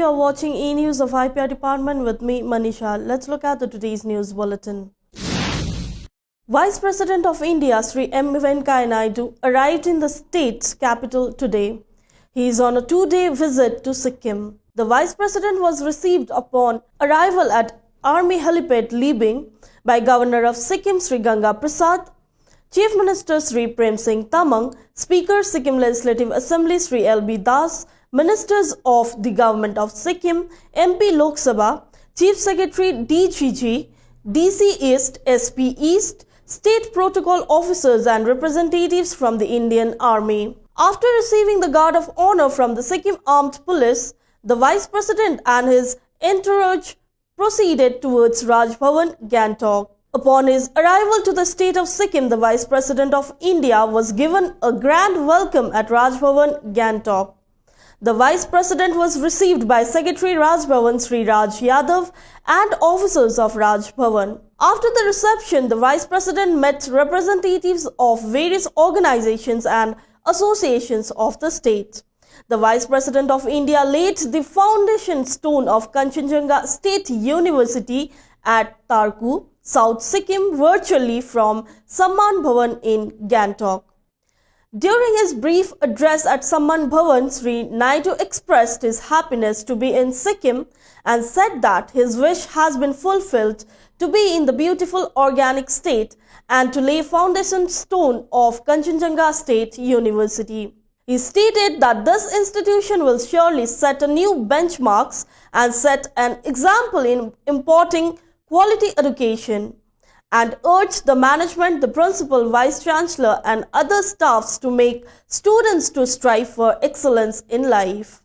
you are watching eNEWS of IPR department with me, Manisha. Let's look at today's news bulletin. Vice President of India, Shri M.Venkaiah Naidu, arrived in the state's capital today. He is on a two-day visit to Sikkim. The Vice President was received upon arrival at Army Helipad Libing by Governor of Sikkim, Shri Ganga Prasad, Chief Minister Shri Prem Singh Tamang, Speaker Sikkim Legislative Assembly Shri L.B. Das, Ministers of the Government of Sikkim, MP Lok Sabha, Chief Secretary DGG, DC East, SP East, State Protocol Officers and representatives from the Indian Army. After receiving the Guard of Honor from the Sikkim Armed Police, the Vice President and his entourage proceeded towards Raj Bhawan, Gangtok. Upon his arrival to the state of Sikkim, the Vice President of India was given a grand welcome at Raj Bhawan, Gangtok. The Vice President was received by Secretary Raj Bhawan Sri Raj Yadav and officers of Raj Bhawan. After the reception, the Vice President met representatives of various organizations and associations of the state. The Vice President of India laid the foundation stone of Khangchendzonga State University at Tarku, South Sikkim, virtually from Samman Bhavan in Gangtok. During his brief address at Samman Bhavan, Shri Naidu expressed his happiness to be in Sikkim and said that his wish has been fulfilled to be in the beautiful organic state and to lay foundation stone of Khangchendzonga State University. He stated that this institution will surely set a new benchmarks and set an example in imparting quality education, and urged the management, the principal, vice chancellor and other staffs to make students to strive for excellence in life.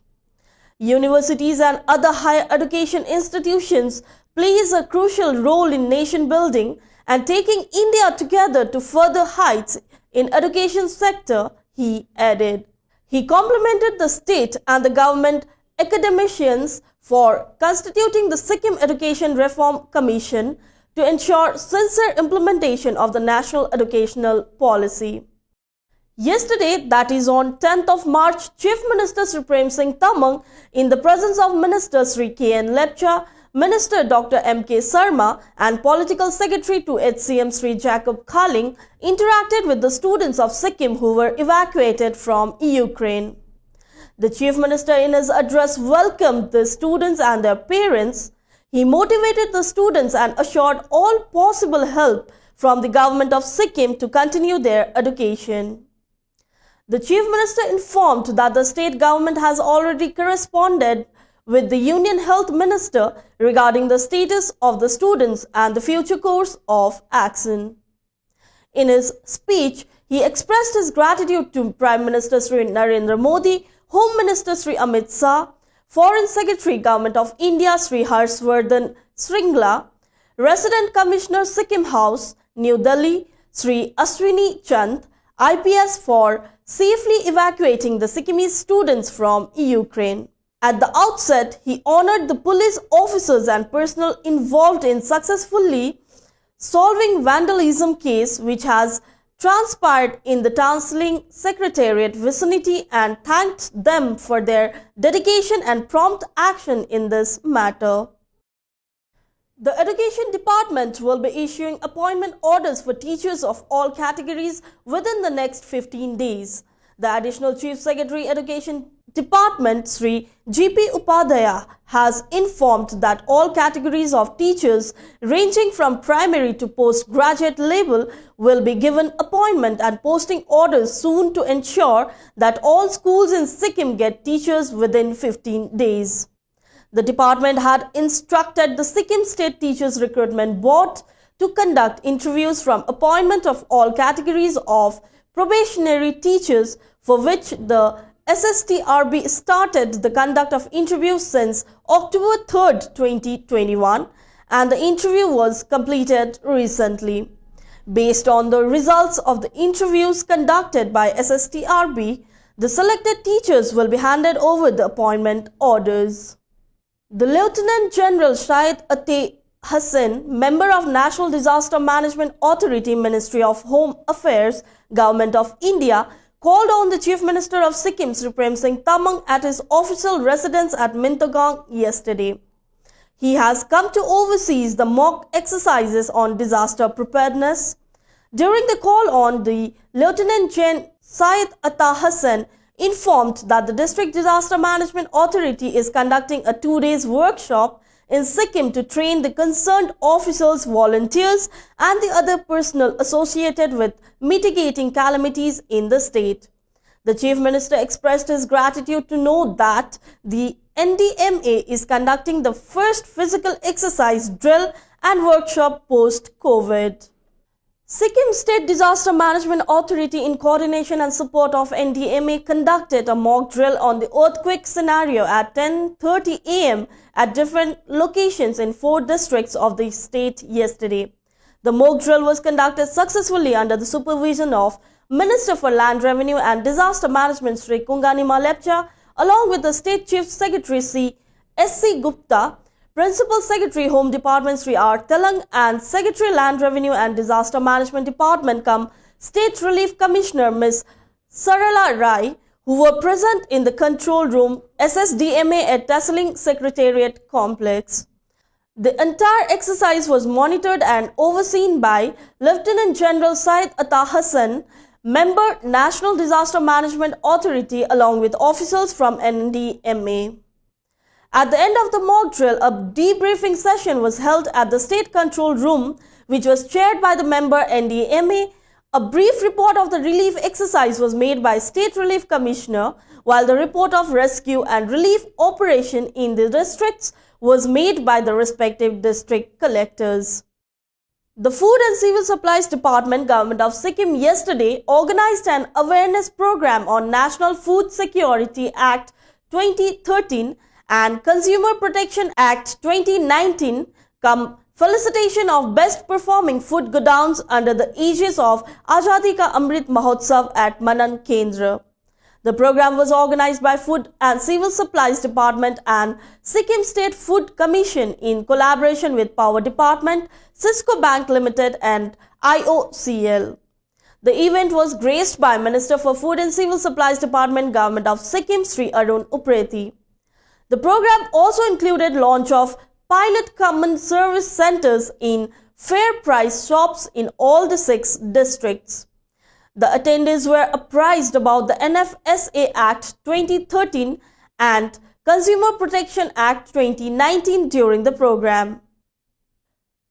Universities and other higher education institutions plays a crucial role in nation building and taking India together to further heights in education sector, he added. He complimented the state and the government academicians for constituting the Sikkim Education Reform Commission to ensure sincere implementation of the national educational policy. Yesterday, that is on 10th of March, Chief Minister Shri Prem Singh Tamang, in the presence of Minister Shri K.N. Lepcha, Minister Dr. M.K. Sarma and Political Secretary to HCM Shri Jacob Khaling, interacted with the students of Sikkim who were evacuated from Ukraine. The Chief Minister in his address welcomed the students and their parents. He motivated the students and assured all possible help from the government of Sikkim to continue their education. The Chief Minister informed that the state government has already corresponded with the Union Health Minister regarding the status of the students and the future course of action. In his speech, he expressed his gratitude to Prime Minister Shri Narendra Modi, Home Minister Shri Amit Shah, Foreign Secretary Government of India Shri Harshvardhan Shringla, Resident Commissioner Sikkim House, New Delhi Shri Ashwini Chand, IPS for safely evacuating the Sikkimese students from Ukraine. At the outset, he honored the police officers and personnel involved in successfully solving vandalism case which has transpired in the Tansiling Secretariat vicinity and thanked them for their dedication and prompt action in this matter. The Education Department will be issuing appointment orders for teachers of all categories within the next 15 days. The Additional Chief Secretary Education Department, Sri G.P. Upadhyaya, has informed that all categories of teachers ranging from primary to postgraduate level will be given appointment and posting orders soon to ensure that all schools in Sikkim get teachers within 15 days. The department had instructed the Sikkim State Teachers Recruitment Board to conduct interviews from appointment of all categories of probationary teachers, for which the SSTRB started the conduct of interviews since October 3rd, 2021, and the interview was completed recently. Based on the results of the interviews conducted by SSTRB, the selected teachers will be handed over the appointment orders. The Lieutenant General Syed HASNAIN, member of National Disaster Management Authority, Ministry of Home Affairs, Government of India, called on the Chief Minister of Sikkim, Shri M at his official residence at Mintagong yesterday. He has come to oversee the mock exercises on disaster preparedness. During the call on, the Lieutenant General Syed Hassan informed that the District Disaster Management Authority is conducting a 2-day workshop in Sikkim to train the concerned officials, volunteers and the other personnel associated with mitigating calamities in the state. The Chief Minister expressed his gratitude to know that the NDMA is conducting the first physical exercise drill and workshop post-COVID. Sikkim State Disaster Management Authority, in coordination and support of NDMA, conducted a mock drill on the earthquake scenario at 10:30 am at different locations in 4 districts of the state yesterday. The mock drill was conducted successfully under the supervision of Minister for Land Revenue and Disaster Management Shri Kunganima Lepcha, along with the State Chief Secretary S.C. Gupta, Principal Secretary Home Department Shri R. Telang and Secretary Land Revenue and Disaster Management Department State Relief Commissioner Ms. Sarala Rai, who were present in the control room SSDMA at Tasseling Secretariat Complex. The entire exercise was monitored and overseen by Lieutenant General Syed Hassan, Member National Disaster Management Authority, along with officials from NDMA. At the end of the mock drill, a debriefing session was held at the State Control Room, which was chaired by the member NDMA. A brief report of the relief exercise was made by State Relief Commissioner, while the report of rescue and relief operation in the districts was made by the respective district collectors. The Food and Civil Supplies Department, Government of Sikkim, yesterday organized an awareness program on National Food Security Act 2013 and Consumer Protection Act 2019, felicitation of best performing food godowns under the aegis of Azadi Ka Amrit Mahotsav at Manan Kendra. The program was organized by Food and Civil Supplies Department and Sikkim State Food Commission in collaboration with Power Department, Cisco Bank Limited and IOCL. The event was graced by Minister for Food and Civil Supplies Department, Government of Sikkim, Shri Arun Upreti. The program also included launch of pilot common service centers in fair price shops in all the 6 districts. The attendees were apprised about the NFSA Act 2013 and Consumer Protection Act 2019 during the program.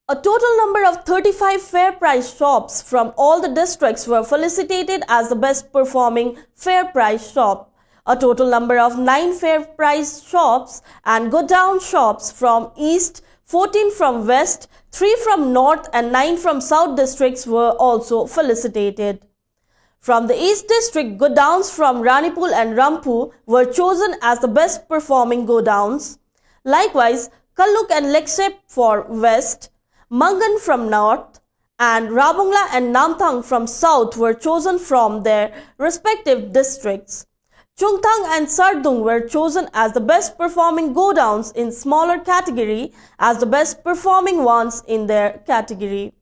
A total number of 35 fair price shops from all the districts were felicitated as the best performing fair price shop. A total number of 9 fair price shops and godown shops from East, 14 from West, 3 from North and 9 from South districts were also felicitated. From the East district, godowns from Ranipur and Rampur were chosen as the best performing godowns. Likewise, Kalluk and Lekshep for West, Mangan from North, and Rabungla and Namthang from South were chosen from their respective districts. Chungthang and Sardung were chosen as the best performing godowns in smaller category as the best performing ones in their category.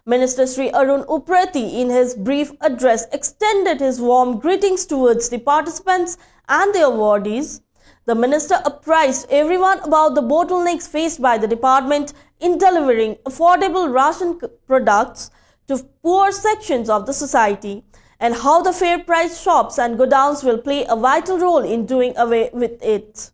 Minister Shri Arun Upreti, in his brief address, extended his warm greetings towards the participants and the awardees. The minister apprised everyone about the bottlenecks faced by the department in delivering affordable ration products to poor sections of the society, and how the fair price shops and godowns will play a vital role in doing away with it.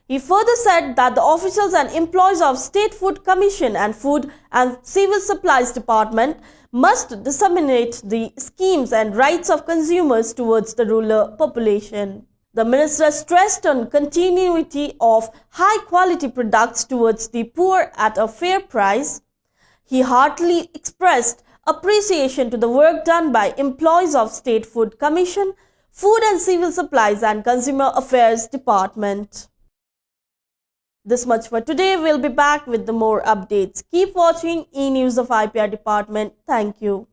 He further said that the officials and employees of State Food Commission and Food and Civil Supplies Department must disseminate the schemes and rights of consumers towards the rural population. The minister stressed on continuity of high-quality products towards the poor at a fair price. He heartily expressed appreciation to the work done by employees of State Food Commission, Food and Civil Supplies and Consumer Affairs Department. This much for today. We'll be back with the more updates. Keep watching eNEWS of IPR Department. Thank you.